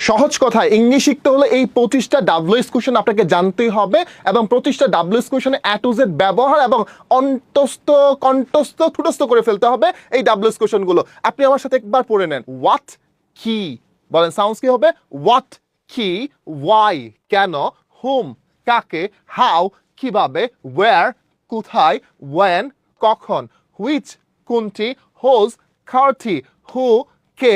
সহজ কথায় ইংলিশ শিখতে হলে এই 25টা ডাব্লিউএস কোশ্চেন আপনাকে জানতেই হবে এবং প্রতিটা ডাব্লিউএস কোশ্চেনে এ টু জেড ব্যবহার এবং অন্তস্থ কণ্ঠস্থ ঠুটস্থ করে ফেলতে হবে এই ডাব্লিউএস কোশ্চেনগুলো। আপনি আমার সাথে একবার পড়ে নেন। হোয়াট কি, বলেন সাউন্ডস কি হবে? হোয়াট কি, ওয়াই কেন, হুম কাকে, হাউ কিভাবে, ওয়্যার কোথায়, ওয়েন কখন, হুইচ কোনটি, হোজ কারটি, হু কে,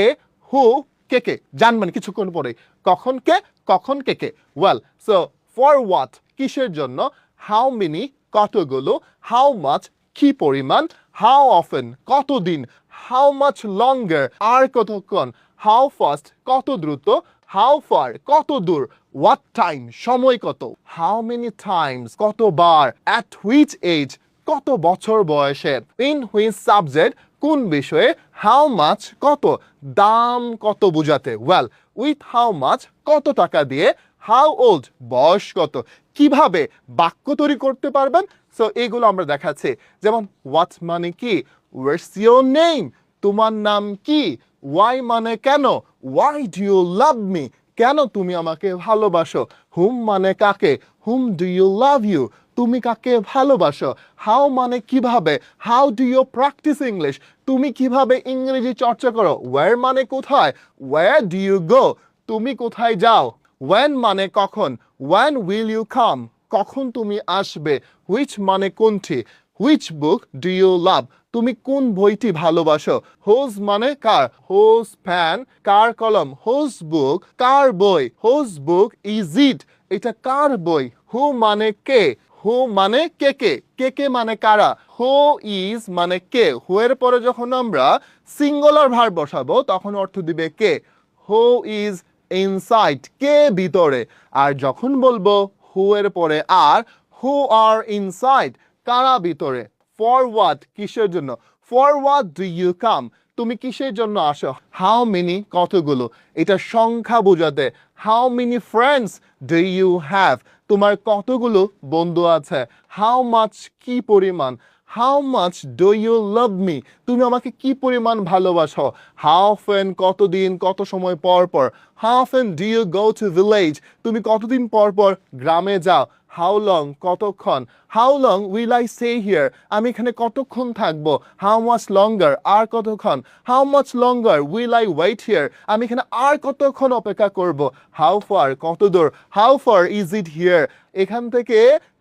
হু কে কে জানবেন কিছুক্ষণ পরে। কখন কে, কখন কে কে। ওয়েল সো ফর হোয়াট কিসের জন্য, হাউ মেনি কতগুলো, হাউ মাচ কি পরিমাণ, হাউ অফেন কতদিন, হাউ মাচ লঙ্গার আর কতক্ষণ, হাউ ফাস্ট কত দ্রুত, হাউ ফার কত দূর, হোয়াট টাইম সময় কত, হাউ মেনি টাইমস কতবার, অ্যাট হুইচ এজ কত বছর বয়সে, ইন হুইচ সাবজেক্ট কোন বিষয়ে, হাউ মাচ কত, দাম কত বোঝাতে। ওয়েল উইথ হাউ মাচ কত টাকা দিয়ে, হাউ ওল্ড বয়স কত, কিভাবে বাক্য তৈরি করতে পারবেন। সো এগুলো আমরা দেখাচ্ছি। যেমন হোয়াট মানে কি, হোয়াটস ইউর নেম তোমার নাম কি, ওয়াই মানে কেন, why do you love me কেন তুমি আমাকে ভালোবাসো, হুম মানে কাকে, whom do you love you তুমি কাকে ভালোবাসো, হাউ মানে কিভাবে, how do you practise English তুমি কিভাবে ইংরেজি চর্চা করো, ওয়্যার মানে কোথায়, ওয়্যার ডু ইউ গো তুমি কোথায় যাও, ওয়েন মানে কখন, ওয়েন উইল ইউ কাম কখন তুমি আসবে, হুইচ মানে কোনটি, which book do you love তুমি কোন বইটি ভালোবাসো, হোজ মানে কার, হোজ প্যান কার কলম, হোজ বুক কার বই, হোজ বুক ইজ ইট এটা কার বই, হু মানে কে, হু মানে কে কে, কে কে মানে কারা, হু ইজ মানে কে, হু এর পরে যখন আমরা সিঙ্গুলার ভার্ব বসাবো তখন অর্থ দিবে কে, হু ইজ ইনসাইড কে ভিতরে। আর যখন বলবো হু এর পরে আর, হু আর ইনসাইড কারা ভিতরে। ফর হোয়াট কিসের জন্য, for what do you come তুমি কিসের জন্য আসো, হাউ মেনি কতগুলো এটা সংখ্যা বোঝাতে, how many friends do you have তোমার কতগুলো বন্ধু আছে, হাউ মাচ কি পরিমাণ, how much do you love me তুমি আমাকে কি পরিমাণ ভালোবাসো, হাউ অফেন কতদিন কত সময় পর পর, how often do you go to village তুমি কতদিন পর পর গ্রামে যাও, হাউ লং কতক্ষণ, how long will I stay here আমি এখানে কতক্ষণ থাকবো, হাউ মাচ লঙ্গার আর কতক্ষণ, how much longer will I wait here আমি এখানে আর কতক্ষণ অপেক্ষা করব, হাউ ফার কত দূর, how far is it here এখান থেকে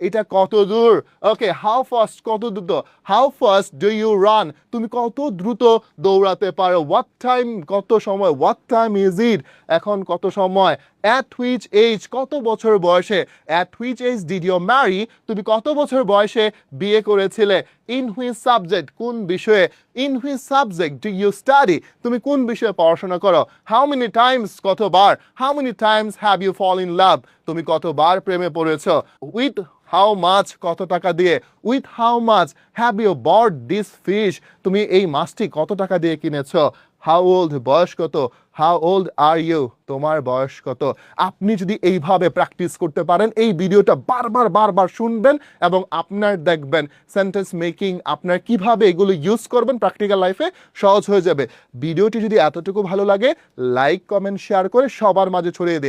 এটা কত দূর। ওকে হাউ ফাস্ট কত দ্রুত, how fast do you run তুমি কত দ্রুত দৌড়াতে পারো, হোয়াট টাইম কত সময়, হোয়াট টাইম ইজ ইট এখন কত সময়, অ্যাট হুইচ এজ কত বছর বয়সে, at which age did you marry তুমি কত বছর বয়সে বিয়ে করেছিলে, ইন হুইচ সাবজেক্ট কোন বিষয়ে, in which subject do you study তুমি কোন বিষয়ে পড়াশোনা করো, হাউ মেনি টাইমস কতবার, how many times have you fall in love তুমি কতবার প্রেমে পড়েছো, উইথ হাউ মাচ কত টাকা দিয়ে, with how much have you bought this fish তুমি এই মাছটি কত টাকা দিয়ে কিনেছো, হাউ ওল্ড বয়স কত, হাউ ওল্ড আর ইউ তোমার বয়স কত। আপনি যদি এইভাবে প্র্যাকটিস করতে পারেন এই ভিডিওটা বারবার বারবার শুনবেন এবং আপনার দেখবেন সেন্টেন্স মেকিং আপনার কিভাবে এগুলো ইউজ করবেন প্র্যাকটিক্যাল লাইফে সহজ হয়ে যাবে। ভিডিওটি যদি এতটুকু ভালো লাগে লাইক কমেন্ট শেয়ার করে সবার মাঝে ছড়িয়ে দিন।